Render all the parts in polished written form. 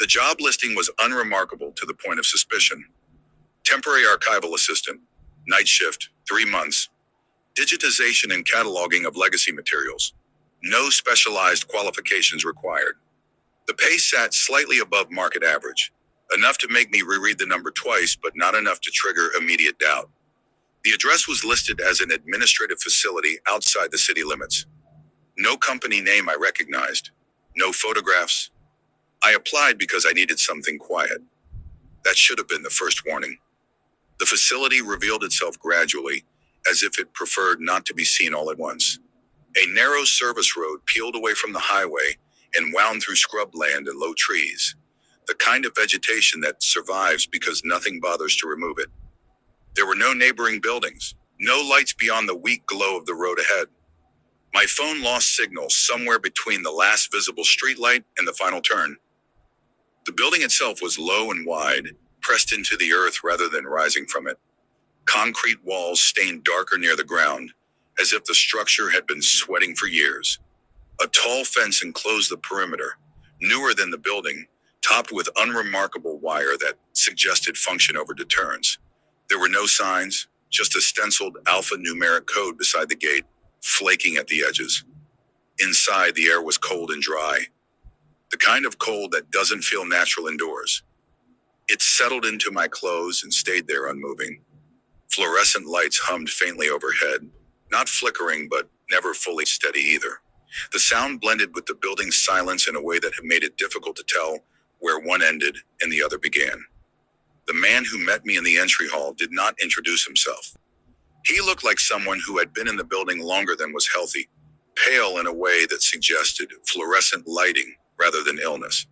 The job listing was unremarkable to the point of suspicion. Temporary archival assistant, night shift, 3 months, digitization and cataloging of legacy materials. No specialized qualifications required. The pay sat slightly above market average, enough to make me reread the number twice, but not enough to trigger immediate doubt. The address was listed as an administrative facility outside the city limits. No company name I recognized. No photographs. I applied because I needed something quiet. That should have been the first warning. The facility revealed itself gradually, as if it preferred not to be seen all at once. A narrow service road peeled away from the highway and wound through scrubland and low trees, the kind of vegetation that survives because nothing bothers to remove it. There were no neighboring buildings, no lights beyond the weak glow of the road ahead. My phone lost signal somewhere between the last visible streetlight and the final turn. The building itself was low and wide, pressed into the earth rather than rising from it. Concrete walls stained darker near the ground, as if the structure had been sweating for years. A tall fence enclosed the perimeter, newer than the building, topped with unremarkable wire that suggested function over deterrence. There were no signs, just a stenciled alphanumeric code beside the gate, flaking at the edges. Inside, the air was cold and dry. The kind of cold that doesn't feel natural indoors. It settled into my clothes and stayed there unmoving. Fluorescent lights hummed faintly overhead, not flickering but never fully steady either. The sound blended with the building's silence in a way that had made it difficult to tell where one ended and the other began. The man who met me in the entry hall did not introduce himself. He looked like someone who had been in the building longer than was healthy, pale in a way that suggested fluorescent lighting rather than illness.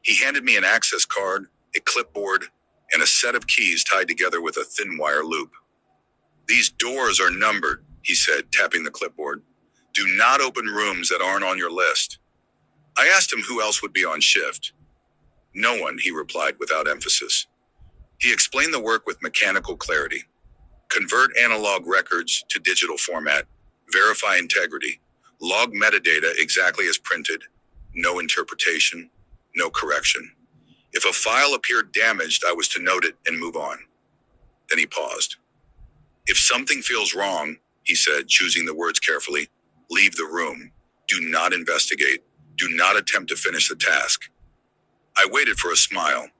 He handed me an access card, a clipboard, and a set of keys tied together with a thin wire loop. "These doors are numbered," he said, tapping the clipboard. "Do not open rooms that aren't on your list." I asked him who else would be on shift. "No one," he replied without emphasis. He explained the work with mechanical clarity. Convert analog records to digital format, verify integrity, log metadata exactly as printed, no interpretation, no correction. If a file appeared damaged, I was to note it and move on. Then he paused. "If something feels wrong," he said, choosing the words carefully, "leave the room. Do not investigate. Do not attempt to finish the task." I waited for a smile,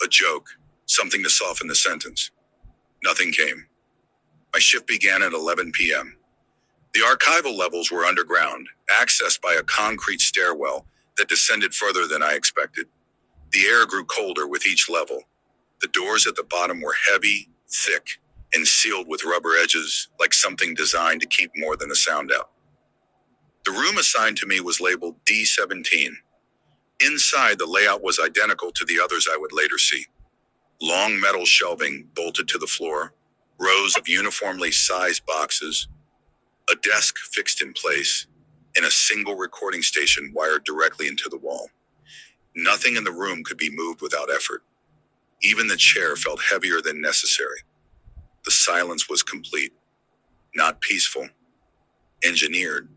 a joke, something to soften the sentence. Nothing came. My shift began at 11 p.m. The archival levels were underground, accessed by a concrete stairwell that descended further than I expected. The air grew colder with each level. The doors at the bottom were heavy, thick, and sealed with rubber edges, like something designed to keep more than the sound out. The room assigned to me was labeled D17. Inside, the layout was identical to the others I would later see. Long metal shelving bolted to the floor, rows of uniformly sized boxes, a desk fixed in place, and a single recording station wired directly into the wall. Nothing in the room could be moved without effort. Even the chair felt heavier than necessary. The silence was complete, not peaceful, engineered.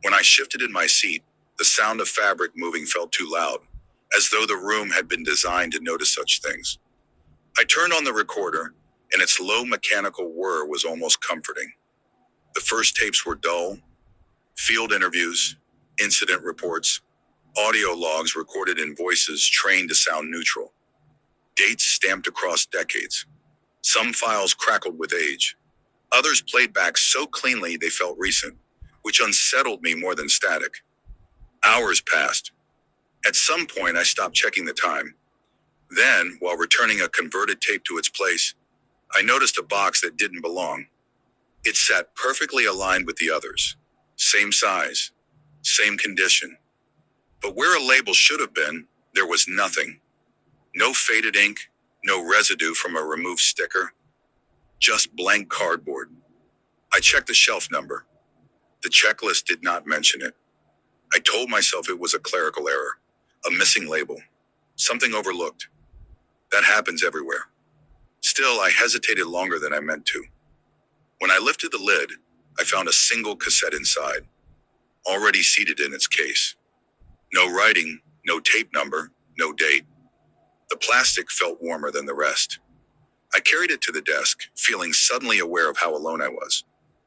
When I shifted in my seat, the sound of fabric moving felt too loud, as though the room had been designed to notice such things. I turned on the recorder, and its low mechanical whir was almost comforting. The first tapes were dull. Field interviews, incident reports, audio logs recorded in voices trained to sound neutral. Dates stamped across decades. Some files crackled with age. Others played back so cleanly they felt recent, which unsettled me more than static. Hours passed. At some point, I stopped checking the time. Then, while returning a converted tape to its place, I noticed a box that didn't belong. It sat perfectly aligned with the others. Same size, same condition. But where a label should have been, there was nothing. No faded ink, no residue from a removed sticker. Just blank cardboard. I checked the shelf number. The checklist did not mention it. I told myself it was a clerical error, a missing label, something overlooked. That happens everywhere. Still, I hesitated longer than I meant to. When I lifted the lid, I found a single cassette inside, already seated in its case. No writing, no tape number, no date. The plastic felt warmer than the rest. I carried it to the desk, feeling suddenly aware of how alone I was.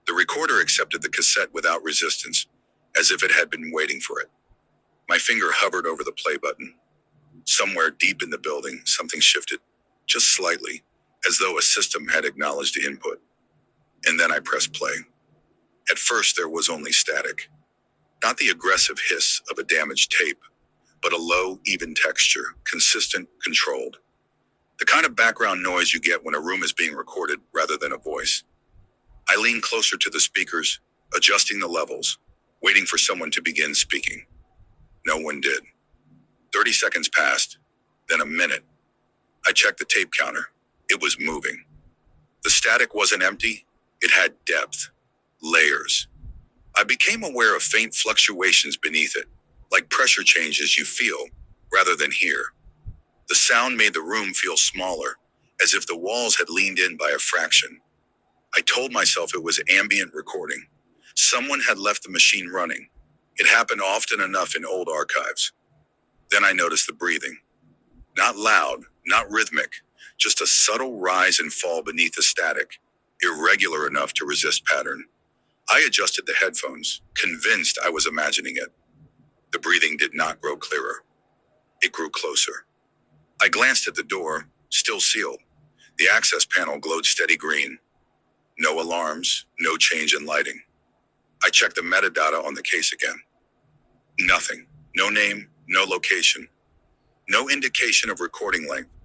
The recorder accepted the cassette without resistance, as if it had been waiting for it. My finger hovered over the play button. Somewhere deep in the building, something shifted, just slightly, as though a system had acknowledged input. And then I pressed play. At first, there was only static. Not the aggressive hiss of a damaged tape, but a low, even texture, consistent, controlled. The kind of background noise you get when a room is being recorded rather than a voice. I leaned closer to the speakers, adjusting the levels, waiting for someone to begin speaking. No one did. 30 seconds passed, then a minute. I checked the tape counter. It was moving. The static wasn't empty, it had depth, layers. I became aware of faint fluctuations beneath it, like pressure changes you feel rather than hear. The sound made the room feel smaller, as if the walls had leaned in by a fraction. I told myself it was ambient recording. Someone had left the machine running. It happened often enough in old archives. Then I noticed the breathing. Not loud, not rhythmic, just a subtle rise and fall beneath the static, irregular enough to resist pattern. I adjusted the headphones, convinced I was imagining it. The breathing did not grow clearer. It grew closer. I glanced at the door, still sealed. The access panel glowed steady green. No alarms, no change in lighting. I checked the metadata on the case again. Nothing. No name, no location. No indication of recording length.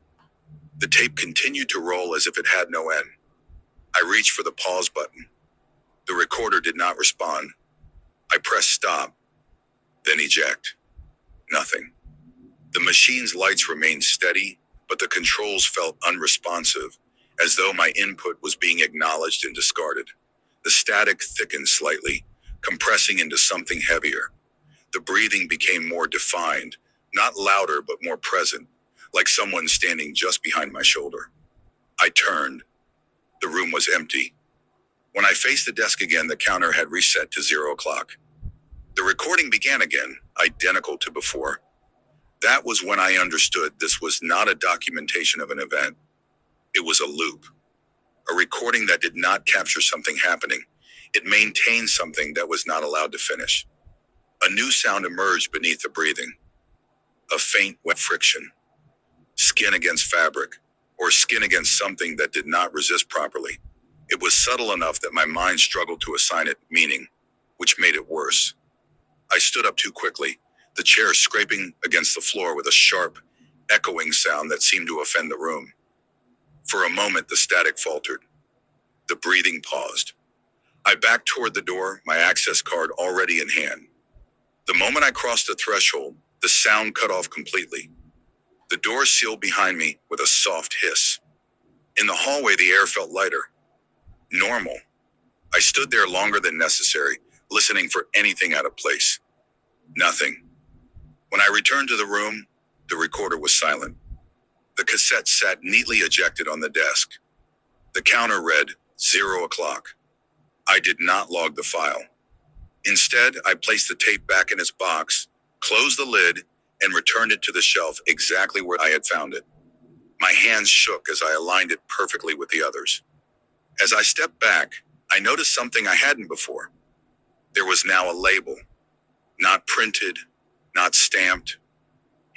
The tape continued to roll as if it had no end. I reached for the pause button. The recorder did not respond. I pressed stop, then eject. Nothing. The machine's lights remained steady, but the controls felt unresponsive, as though my input was being acknowledged and discarded. The static thickened slightly, compressing into something heavier. The breathing became more defined, not louder but more present, like someone standing just behind my shoulder. I turned. The room was empty. When I faced the desk again, the counter had reset to 0 o'clock. The recording began again, identical to before. That was when I understood this was not a documentation of an event. It was a loop. A recording that did not capture something happening. It maintained something that was not allowed to finish. A new sound emerged beneath the breathing. A faint, wet friction. Skin against fabric, or skin against something that did not resist properly. It was subtle enough that my mind struggled to assign it meaning, which made it worse. I stood up too quickly, the chair scraping against the floor with a sharp, echoing sound that seemed to offend the room. For a moment, the static faltered. The breathing paused. I backed toward the door, my access card already in hand. The moment I crossed the threshold, the sound cut off completely. The door sealed behind me with a soft hiss. In the hallway, the air felt lighter. Normal. I stood there longer than necessary, listening for anything out of place. Nothing. When I returned to the room, the recorder was silent. The cassette sat neatly ejected on the desk. The counter read 0 o'clock. I did not log the file. Instead, I placed the tape back in its box, closed the lid, and returned it to the shelf exactly where I had found it. My hands shook as I aligned it perfectly with the others. As I stepped back, I noticed something I hadn't before. There was now a label. Not printed, not stamped,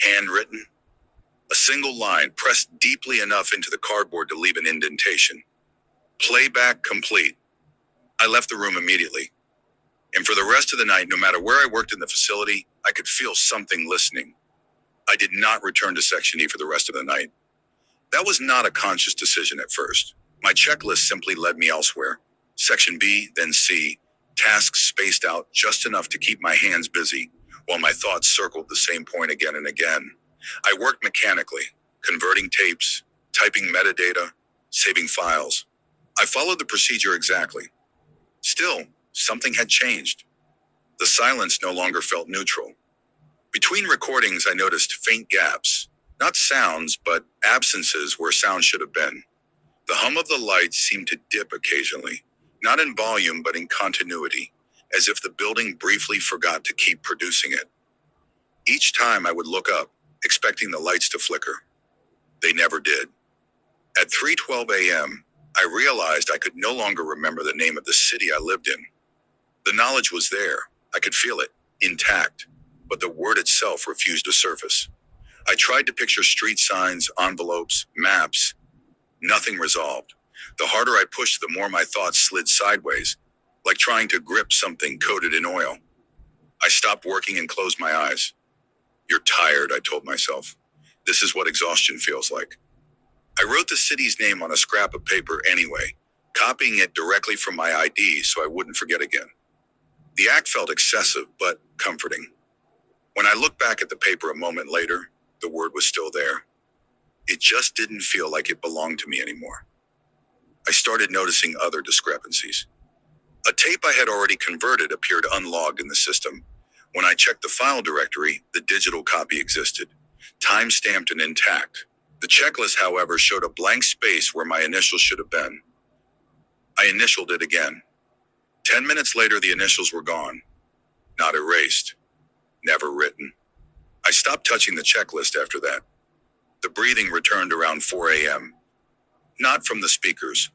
handwritten. A single line pressed deeply enough into the cardboard to leave an indentation. Playback complete. I left the room immediately. And for the rest of the night, no matter where I worked in the facility, I could feel something listening. I did not return to Section E for the rest of the night. That was not a conscious decision at first. My checklist simply led me elsewhere. Section B, then C, tasks spaced out just enough to keep my hands busy, while my thoughts circled the same point again and again. I worked mechanically, converting tapes, typing metadata, saving files. I followed the procedure exactly. Still, something had changed. The silence no longer felt neutral. Between recordings, I noticed faint gaps. Not sounds, but absences where sound should have been. The hum of the lights seemed to dip occasionally, not in volume but in continuity, as if the building briefly forgot to keep producing it. Each time I would look up, expecting the lights to flicker. They never did. At 3:12 a.m., I realized I could no longer remember the name of the city I lived in. The knowledge was there. I could feel it, intact, but the word itself refused to surface. I tried to picture street signs, envelopes, maps. Nothing resolved. The harder I pushed, the more my thoughts slid sideways, like trying to grip something coated in oil. I stopped working and closed my eyes. You're tired, I told myself. This is what exhaustion feels like. I wrote the city's name on a scrap of paper anyway, copying it directly from my ID so I wouldn't forget again. The act felt excessive, but comforting. When I looked back at the paper a moment later, the word was still there. It just didn't feel like it belonged to me anymore. I started noticing other discrepancies. A tape I had already converted appeared unlogged in the system. When I checked the file directory, the digital copy existed, time-stamped and intact. The checklist, however, showed a blank space where my initials should have been. I initialed it again. 10 minutes later, the initials were gone. Not erased. Never written. I stopped touching the checklist after that. The breathing returned around 4 a.m. Not from the speakers,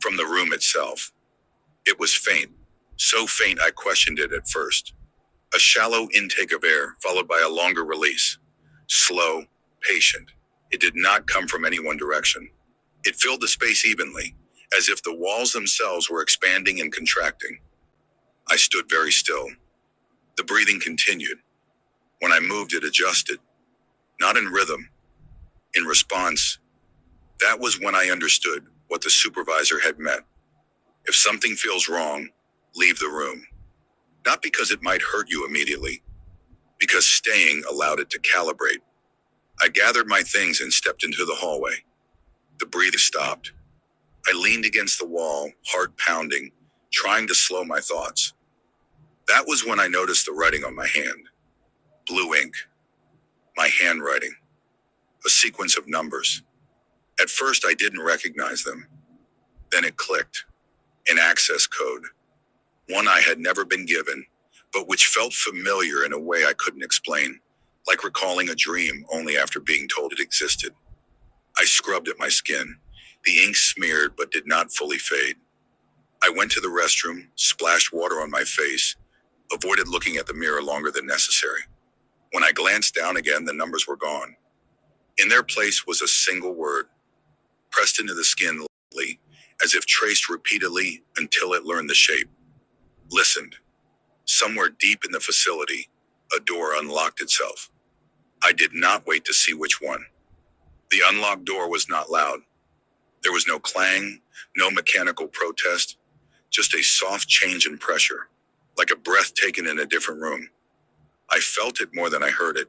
from the room itself. It was faint, so faint I questioned it at first. A shallow intake of air, followed by a longer release. Slow, patient. It did not come from any one direction. It filled the space evenly, as if the walls themselves were expanding and contracting. I stood very still. The breathing continued. When I moved, it adjusted. Not in rhythm. In response. That was when I understood what the supervisor had meant. If something feels wrong, leave the room. Not because it might hurt you immediately, because staying allowed it to calibrate. I gathered my things and stepped into the hallway. The breathing stopped. I leaned against the wall, heart pounding, trying to slow my thoughts. That was when I noticed the writing on my hand. Blue ink. My handwriting. A sequence of numbers. At first, I didn't recognize them. Then it clicked. An access code. One I had never been given, but which felt familiar in a way I couldn't explain, like recalling a dream only after being told it existed. I scrubbed at my skin. The ink smeared but did not fully fade. I went to the restroom, splashed water on my face, avoided looking at the mirror longer than necessary. When I glanced down again, the numbers were gone. In their place was a single word, pressed into the skin lightly, as if traced repeatedly until it learned the shape. Listened. Somewhere deep in the facility, a door unlocked itself. I did not wait to see which one. The unlocked door was not loud. There was no clang, no mechanical protest, just a soft change in pressure, like a breath taken in a different room. I felt it more than I heard it.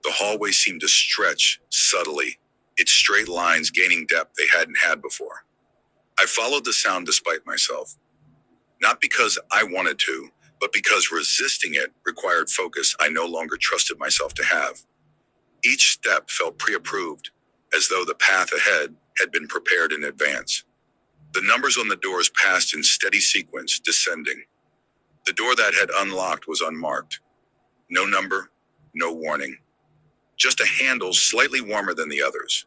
The hallway seemed to stretch subtly, its straight lines gaining depth they hadn't had before. I followed the sound despite myself. Not because I wanted to, but because resisting it required focus I no longer trusted myself to have. Each step felt pre-approved, as though the path ahead had been prepared in advance. The numbers on the doors passed in steady sequence, descending. The door that had unlocked was unmarked. No number, no warning. Just a handle slightly warmer than the others.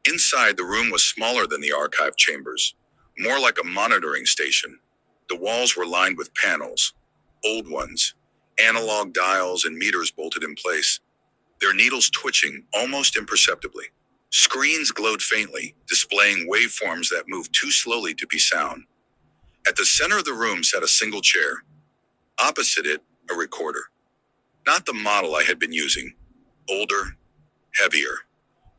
Inside, the room was smaller than the archive chambers, more like a monitoring station. The walls were lined with panels, old ones, analog dials and meters bolted in place, their needles twitching almost imperceptibly. Screens glowed faintly, displaying waveforms that moved too slowly to be sound. At the center of the room sat a single chair. Opposite it, a recorder. Not the model I had been using. Older, heavier.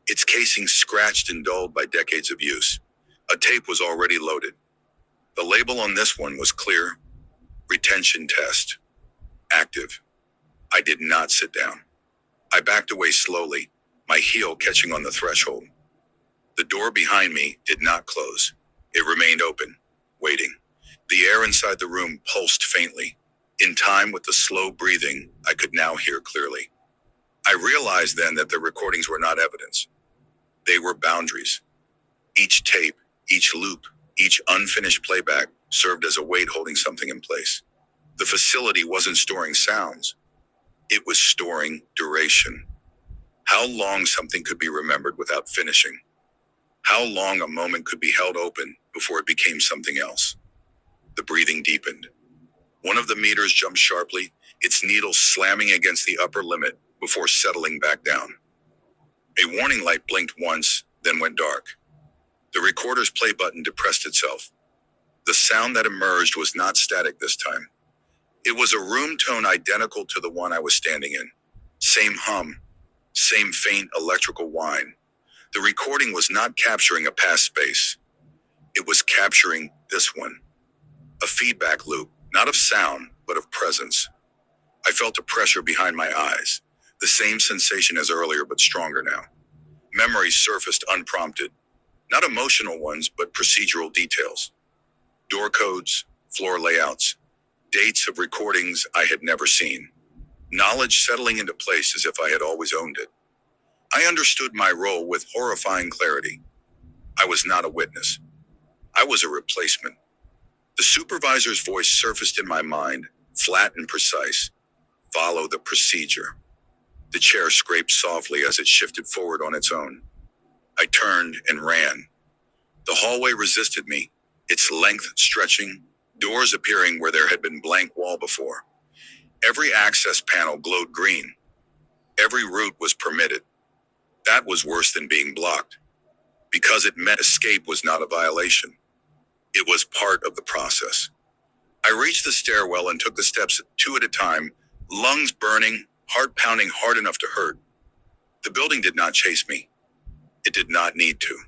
Its casing scratched and dulled by decades of use. A tape was already loaded. The label on this one was clear. Retention test. Active. I did not sit down. I backed away slowly, my heel catching on the threshold. The door behind me did not close. It remained open, waiting. The air inside the room pulsed faintly. In time with the slow breathing, I could now hear clearly. I realized then that the recordings were not evidence. They were boundaries. Each tape, each loop, each unfinished playback served as a weight holding something in place. The facility wasn't storing sounds. It was storing duration. How long something could be remembered without finishing. How long a moment could be held open before it became something else. The breathing deepened. One of the meters jumped sharply, its needle slamming against the upper limit before settling back down. A warning light blinked once, then went dark. The recorder's play button depressed itself. The sound that emerged was not static this time. It was a room tone identical to the one I was standing in. Same hum, same faint electrical whine. The recording was not capturing a past space. It was capturing this one. A feedback loop, not of sound, but of presence. I felt a pressure behind my eyes. The same sensation as earlier, but stronger now. Memories surfaced unprompted. Not emotional ones, but procedural details. Door codes, floor layouts, dates of recordings I had never seen. Knowledge settling into place as if I had always owned it. I understood my role with horrifying clarity. I was not a witness. I was a replacement. The supervisor's voice surfaced in my mind, flat and precise. Follow the procedure. The chair scraped softly as it shifted forward on its own. I turned and ran. The hallway resisted me, its length stretching, doors appearing where there had been blank wall before. Every access panel glowed green. Every route was permitted. That was worse than being blocked, because it meant escape was not a violation. It was part of the process. I reached the stairwell and took the steps 2 at a time, lungs burning, heart pounding hard enough to hurt. The building did not chase me. It did not need to.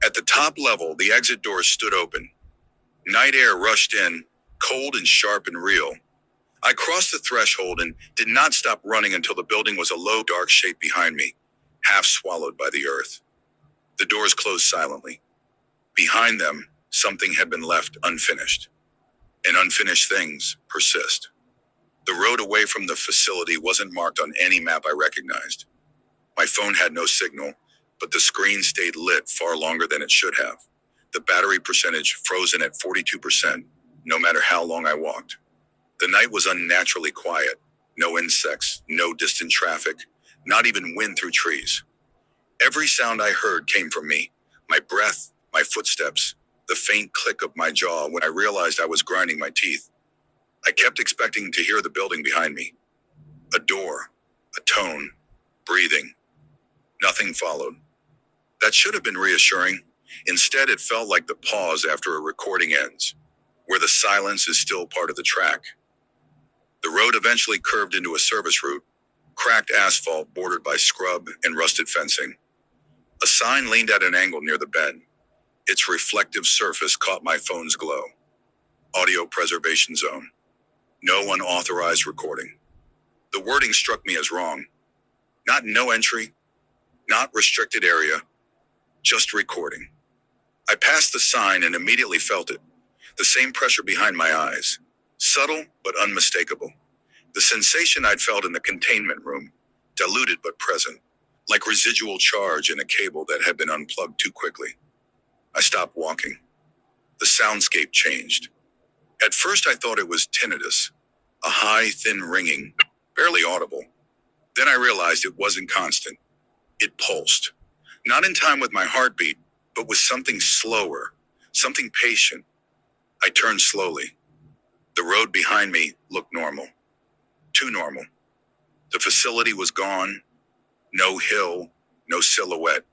At the top level, the exit doors stood open. Night air rushed in, cold and sharp and real. I crossed the threshold and did not stop running until the building was a low, dark shape behind me, half swallowed by the earth. The doors closed silently. Behind them, something had been left unfinished. And unfinished things persist. The road away from the facility wasn't marked on any map I recognized. My phone had no signal, but the screen stayed lit far longer than it should have. The battery percentage frozen at 42%, no matter how long I walked. The night was unnaturally quiet. No insects, no distant traffic, not even wind through trees. Every sound I heard came from me. My breath, my footsteps, the faint click of my jaw when I realized I was grinding my teeth. I kept expecting to hear the building behind me. A door, a tone, breathing. Nothing followed. That should have been reassuring. Instead, it felt like the pause after a recording ends, where the silence is still part of the track. The road eventually curved into a service route, cracked asphalt bordered by scrub and rusted fencing. A sign leaned at an angle near the bend. Its reflective surface caught my phone's glow. Audio preservation zone. No unauthorized recording. The wording struck me as wrong. Not no entry, not restricted area, just recording. I passed the sign and immediately felt it. The same pressure behind my eyes. Subtle but unmistakable. The sensation I'd felt in the containment room, diluted but present, like residual charge in a cable that had been unplugged too quickly. I stopped walking. The soundscape changed. At first I thought it was tinnitus, a high, thin ringing, barely audible. Then I realized it wasn't constant. It pulsed. Not in time with my heartbeat, but with something slower, something patient. I turned slowly. The road behind me looked normal. Too normal. The facility was gone. No hill, no silhouette.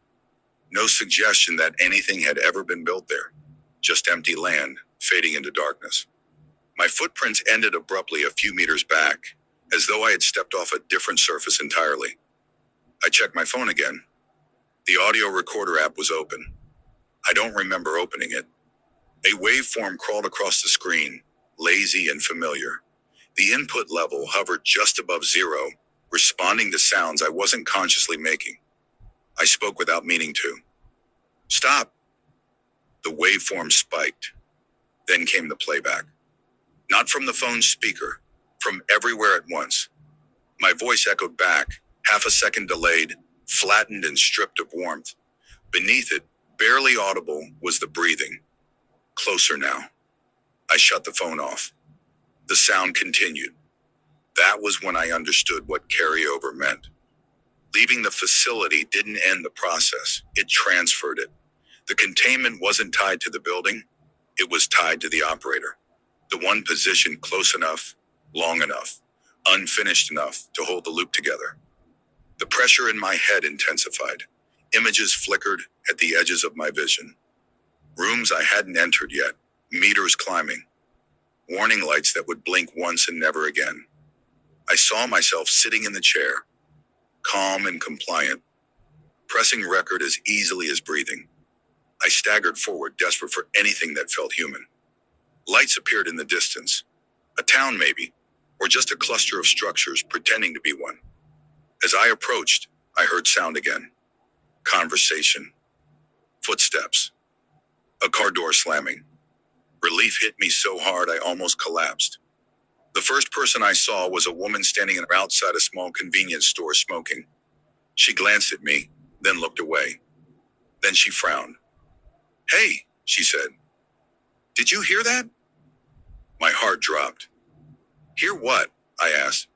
No suggestion that anything had ever been built there. Just empty land, fading into darkness. My footprints ended abruptly a few meters back, as though I had stepped off a different surface entirely. I checked my phone again. The audio recorder app was open. I don't remember opening it. A waveform crawled across the screen, lazy and familiar. The input level hovered just above 0, responding to sounds I wasn't consciously making. I spoke without meaning to. Stop. The waveform spiked. Then came the playback. Not from the phone's speaker, from everywhere at once. My voice echoed back, half a second delayed, flattened and stripped of warmth. Beneath it, barely audible, was the breathing. Closer now. I shut the phone off. The sound continued. That was when I understood what carryover meant. Leaving the facility didn't end the process, it transferred it. The containment wasn't tied to the building, it was tied to the operator. The one positioned close enough, long enough, unfinished enough to hold the loop together. The pressure in my head intensified. Images flickered at the edges of my vision. Rooms I hadn't entered yet, meters climbing. Warning lights that would blink once and never again. I saw myself sitting in the chair, calm and compliant, pressing record as easily as breathing. I staggered forward, desperate for anything that felt human. Lights appeared in the distance. A town maybe, or just a cluster of structures pretending to be one. As I approached, I heard sound again. Conversation. Footsteps. A car door slamming. Relief hit me so hard I almost collapsed. The first person I saw was a woman standing outside a small convenience store smoking. She glanced at me, then looked away. Then she frowned. "Hey," she said. "Did you hear that?" My heart dropped. "Hear what?" I asked.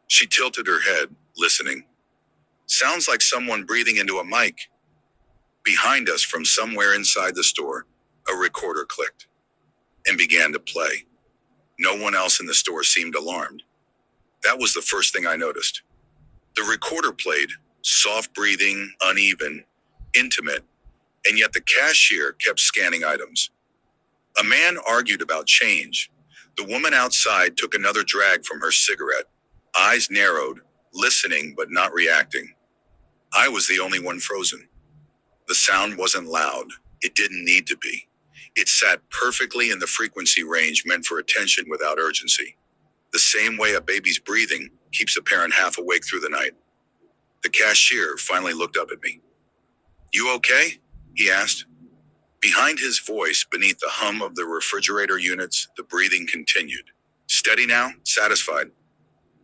She tilted her head, listening. "Sounds like someone breathing into a mic." Behind us, from somewhere inside the store, a recorder clicked and began to play. No one else in the store seemed alarmed. That was the first thing I noticed. The recorder played, soft breathing, uneven, intimate, and yet the cashier kept scanning items. A man argued about change. The woman outside took another drag from her cigarette, eyes narrowed, listening but not reacting. I was the only one frozen. The sound wasn't loud. It didn't need to be. It sat perfectly in the frequency range meant for attention without urgency. The same way a baby's breathing keeps a parent half awake through the night. The cashier finally looked up at me. "You okay?" he asked. Behind his voice, beneath the hum of the refrigerator units, the breathing continued. "Steady now? Satisfied?"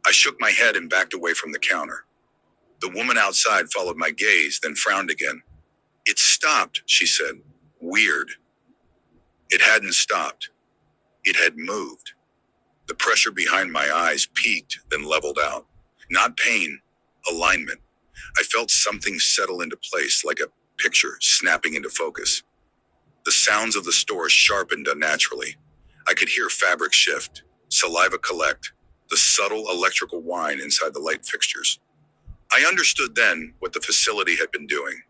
I shook my head and backed away from the counter. The woman outside followed my gaze, then frowned again. "It stopped," she said. "Weird." It hadn't stopped. It had moved. The pressure behind my eyes peaked, then leveled out. Not pain, alignment. I felt something settle into place, like a picture snapping into focus. The sounds of the store sharpened unnaturally. I could hear fabric shift, saliva collect, the subtle electrical whine inside the light fixtures. I understood then what the facility had been doing.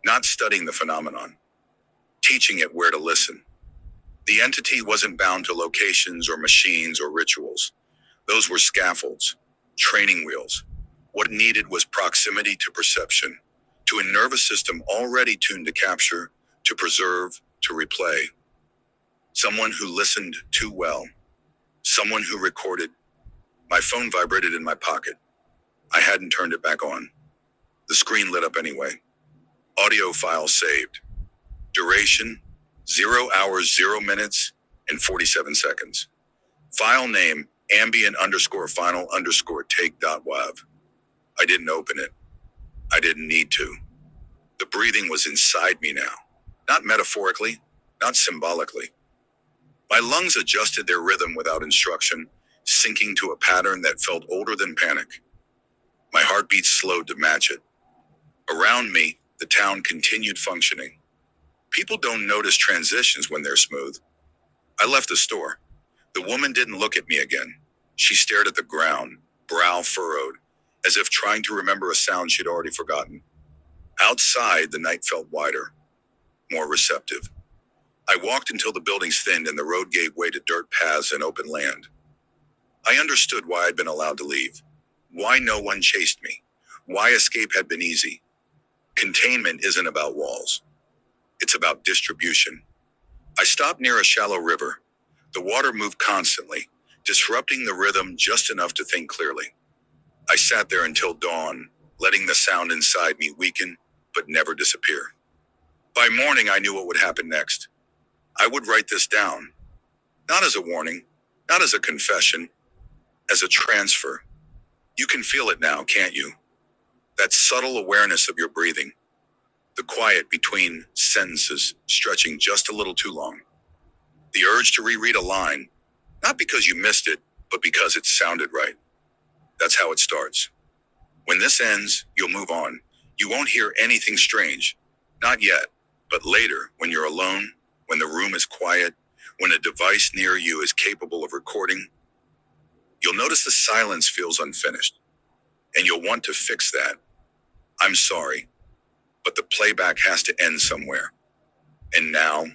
Not studying the phenomenon, teaching it where to listen. The entity wasn't bound to locations or machines or rituals. Those were scaffolds, training wheels. What it needed was proximity to perception, to a nervous system already tuned to capture, to preserve, to replay. Someone who listened too well. Someone who recorded. My phone vibrated in my pocket. I hadn't turned it back on. The screen lit up anyway. Audio file saved. Duration, 0 hours, 0 minutes, and 47 seconds. File name, ambient_final_take.wav. I didn't open it. I didn't need to. The breathing was inside me now. Not metaphorically, not symbolically. My lungs adjusted their rhythm without instruction, sinking to a pattern that felt older than panic. My heartbeat slowed to match it. Around me, the town continued functioning. People don't notice transitions when they're smooth. I left the store. The woman didn't look at me again. She stared at the ground, brow furrowed, as if trying to remember a sound she'd already forgotten. Outside, the night felt wider, more receptive. I walked until the buildings thinned and the road gave way to dirt paths and open land. I understood why I'd been allowed to leave, why no one chased me, why escape had been easy. Containment isn't about walls. It's about distribution. I stopped near a shallow river. The water moved constantly, disrupting the rhythm just enough to think clearly. I sat there until dawn, letting the sound inside me weaken, but never disappear. By morning, I knew what would happen next. I would write this down. Not as a warning, not as a confession, as a transfer. You can feel it now, can't you? That subtle awareness of your breathing. The quiet between sentences stretching just a little too long. The urge to reread a line, not because you missed it, but because it sounded right. That's how it starts. When this ends, you'll move on. You won't hear anything strange. Not yet, but later, when you're alone, when the room is quiet, when a device near you is capable of recording, you'll notice the silence feels unfinished, and you'll want to fix that. I'm sorry, but the playback has to end somewhere. And now,